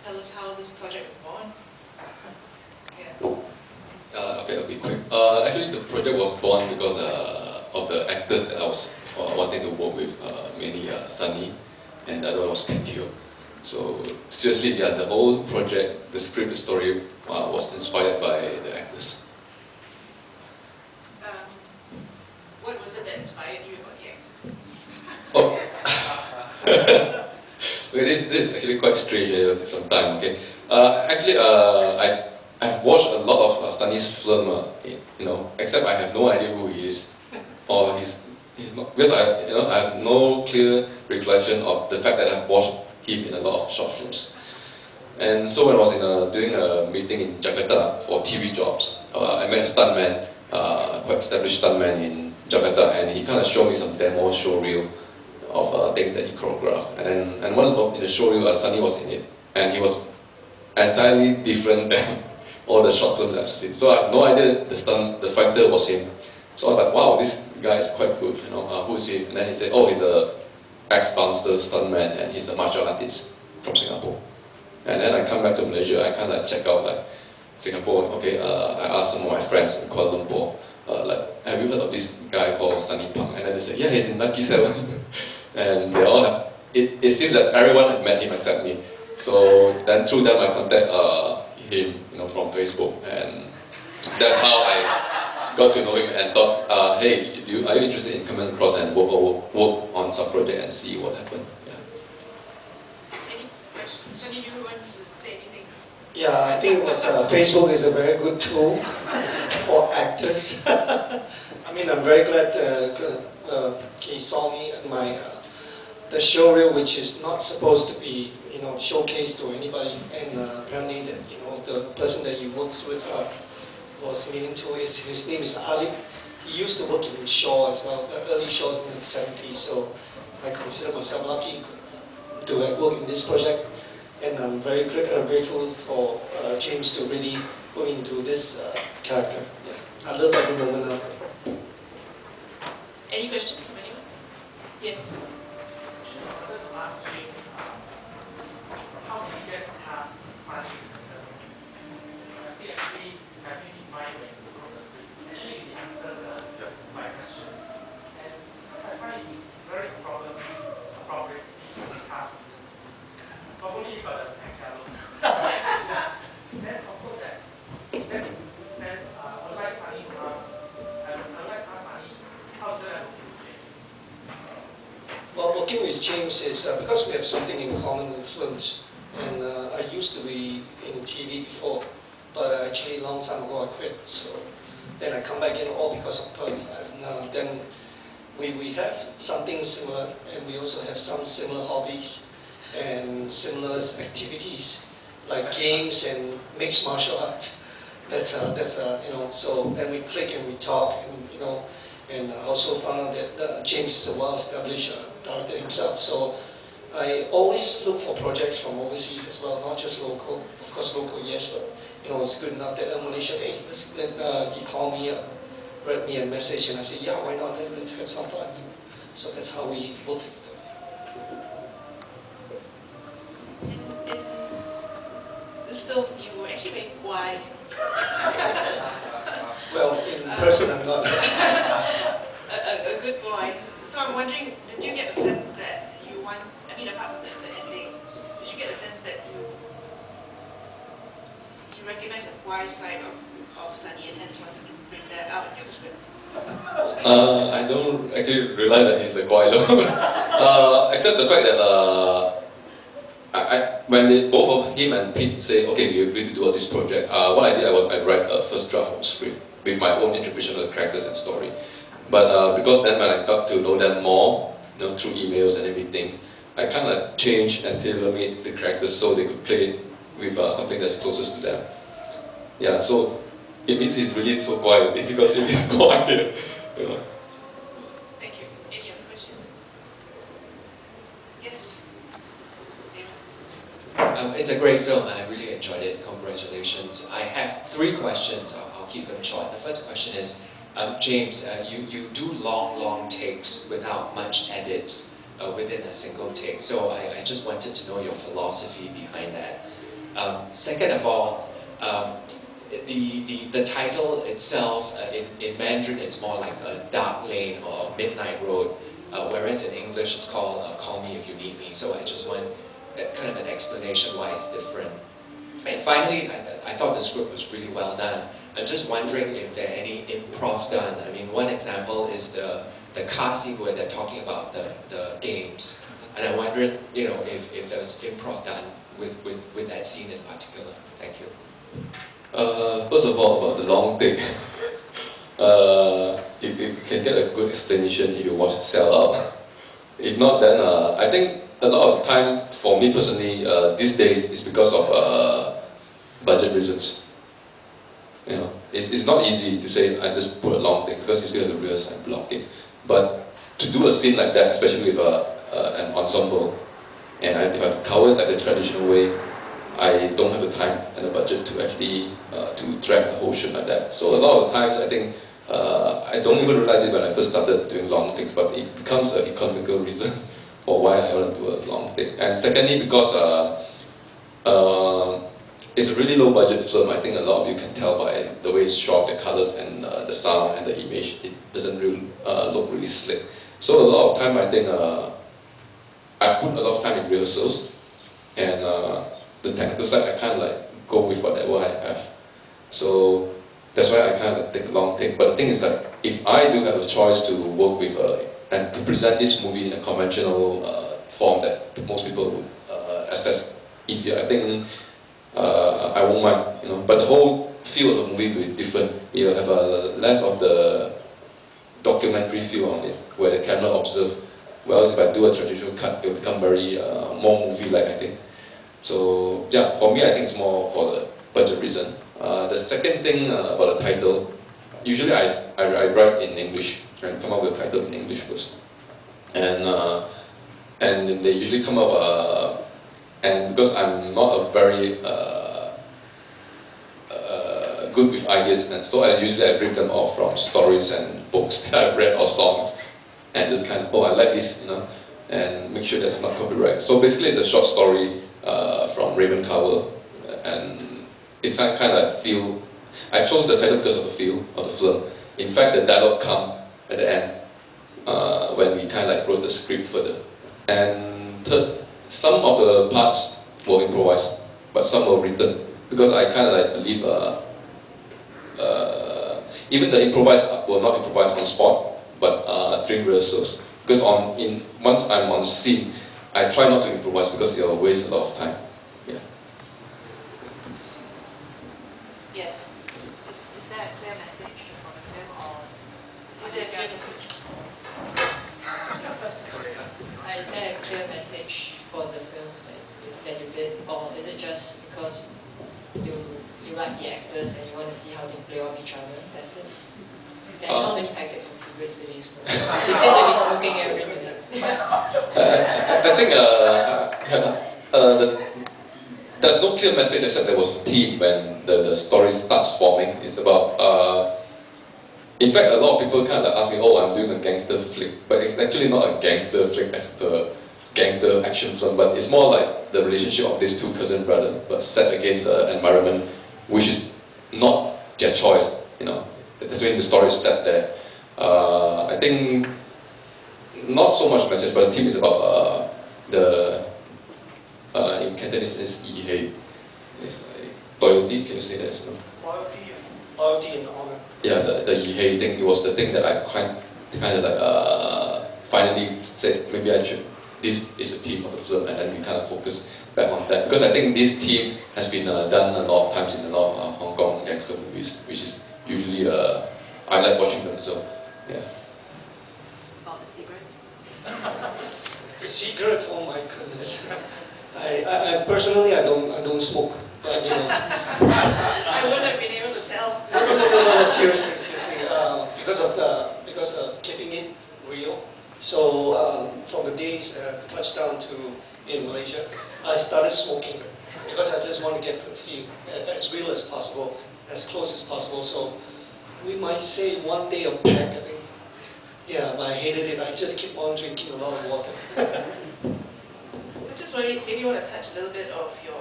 tell us how this project was born? Yeah. Okay, I'll be quick. Actually, the project was born because of the actors that I was wanting to work with, mainly Sunny, and the other one was Pentio. So seriously, yeah, the whole project, the script, the story was inspired by the actors. What was it that inspired you about the actors? Oh. Okay, this is actually quite strange sometimes. Okay, actually, I've watched a lot of Sunny's film, except I have no idea who he is, or he's not, because I have no clear recollection of the fact that I've watched him in a lot of short films. And so when I was doing a meeting in Jakarta for TV jobs, I met a stuntman, quite established stuntman in Jakarta, and he kind of showed me some demo showreel of things that he choreographed. And one in the showreel, Sunny was in it, and he was entirely different than all the short films I've seen. So I have no idea the fighter was him. So I was like, wow, this guy is quite good, who's he? And then he said, oh, he's a ex-bouncer stuntman, and he's a martial artist from Singapore. And then I come back to Malaysia, I kind of check out like Singapore. Okay, I asked some of my friends in Kuala Lumpur, have you heard of this guy called Sunny Pang? And then they said, yeah, he's in Lucky 7. And they all have, it seems that everyone has met him except me. So then through them I contact him, from Facebook, and that's how I got to know him and thought, hey, are you interested in coming across and work on some project and see what happened? Yeah. Any questions? Sunny, do you want to say anything? Yeah, I think Facebook is a very good tool for actors. I mean, I'm very glad he saw me at my the showreel, which is not supposed to be showcased to anybody, and apparently the person that he works with was meaning to his name is Ali. He used to work in Shaw as well, the early Shaws in the 70s. So I consider myself lucky to have worked in this project, and I'm very grateful for James to really go into this character. Yeah. I love every moment of it. Any questions from anyone? Yes. Last James, how did you get past Sunny? Does he actually have you in mind when you wrote the script? Actually, he answered my question. And because I find it's very appropriately cast in this movie. Probably for the Tankalo. Then also that sense, unlike Sunny to us, Sunny, how is it working with James? Well, working with James is because we have something in common with films, and I used to be in TV before, but actually a long time ago I quit. So then I come back in all because of Perth, and then we have something similar, and we also have some similar hobbies and similar activities like games and mixed martial arts. That's so then we click and we talk, and I also found out that James is a well-established director himself. So I always look for projects from overseas as well, not just local. Of course, local, yes, but it's good enough that Malaysia, hey, he called me, read me a message, and I said, yeah, why not? Let's have some fun. So that's how we work together. This film, you were actually very quiet. Well, in person, I'm not. a good boy. So I'm wondering, did you get a sense that you want, apart from the ending, did you get a sense that you recognize the quiet side of Sunny and hence wanted to bring that out in your script? I don't actually realize that he's a quiet except the fact that when both of him and Pete say, okay, we agree to do this project, what I did, I write a first draft of the script with my own interpretation of the characters and story. But because then when I got to know them more, through emails and everything, I kind of changed and tailor-made the characters so they could play with something that's closest to them. Yeah, so it means he's really so quiet because if he's quiet, Thank you. Any other questions? Yes. It's a great film. I really enjoyed it. Congratulations. I have 3 questions. I'll keep them short. The first question is, James, you do long takes without much edits within a single take. So I just wanted to know your philosophy behind that. Second of all, the title itself in Mandarin is more like a dark lane or midnight road, whereas in English it's called Call Me If You Need Me. So I just want kind of an explanation why it's different. And finally, I thought the script was really well done. I'm just wondering if there are any improv done. I mean, one example is the car scene where they're talking about the games. And I wondered, if there's improv done with that scene in particular. Thank you. First of all, about the long take. You can get a good explanation if you watch Sell Out. If not, then I think a lot of time for me personally these days is because of budget reasons. It's not easy to say I just put a long take because you still have to rehearse and block it. But to do a scene like that, especially with an ensemble, and if I cover it like the traditional way, I don't have the time and the budget to actually to drag the whole shoot like that. So a lot of times I think I don't even realize it when I first started doing long takes, but it becomes an economical reason for why I want to do a long take. And secondly, because it's a really low budget film. I think a lot of you can tell by the way it's shot, the colors and the sound and the image. It doesn't really look really slick. So a lot of time I think I put a lot of time in rehearsals, and the technical side I kind of like go with whatever I have. So that's why I kind of take a long take. But the thing is that if I do have a choice to work with and to present this movie in a conventional form that most people would access easier, I think I won't mind. But the whole feel of the movie will be different. You'll have less of the documentary feel on it, where the camera observes. Whereas if I do a traditional cut, it will become very more movie-like, I think. So yeah, for me, I think it's more for the budget reason. The second thing about the title, usually I write in English and come up with a title in English first, and they usually come up. And because I'm not a very good with ideas, and so I bring them off from stories and books that I've read or songs, and just kind of, I like this, and make sure that's not copyright. So basically, it's a short story from Raymond Carver, and it's kind of like feel. I chose the title because of the feel of the film. In fact, the dialogue come at the end when we kind of like wrote the script further. And third, some of the parts were improvised, but some were written because I kind of like believe even the improvised were not improvised on spot, but during rehearsals. Because once I'm on scene, I try not to improvise because it will waste a lot of time. Yeah. Yes. Is there a clear message from the film, or Is it a clear message? is there a clear message for the film that you did, or is it just because you like the actors and you want to see how they play off each other? That's it. And how many packets of cigarettes did you smoke? They said they'll be smoking every minute. I think there's no clear message except there was a theme when the story starts forming. It's about, in fact, a lot of people kind of ask me, I'm doing a gangster flick, but it's actually not a gangster flick as per gangster action film, but it's more like the relationship of these two cousin brothers, but set against an environment which is not their choice, That's when the story is set there. I think not so much message, but the theme is about in Cantonese is yi it's like loyalty. Can you say that? Loyalty and honor. Yeah, the yi thing. It was the thing that I kind of like finally said maybe I should. This is the theme of the film, and then we kind of focus back on that because I think this theme has been done a lot of times in a lot of Hong Kong gangster movies, which is usually I like watching them. So yeah. About the cigarettes? Cigarettes, oh my goodness. I personally I don't smoke, but I wouldn't have been able to tell. No, seriously, because of keeping it real. So from the days touchdown in Malaysia, I started smoking because I just want to get the feel as real as possible, as close as possible. So we might say one day a pack, I think. Yeah, but I hated it. I just keep on drinking a lot of water. I just maybe want to touch a little bit of your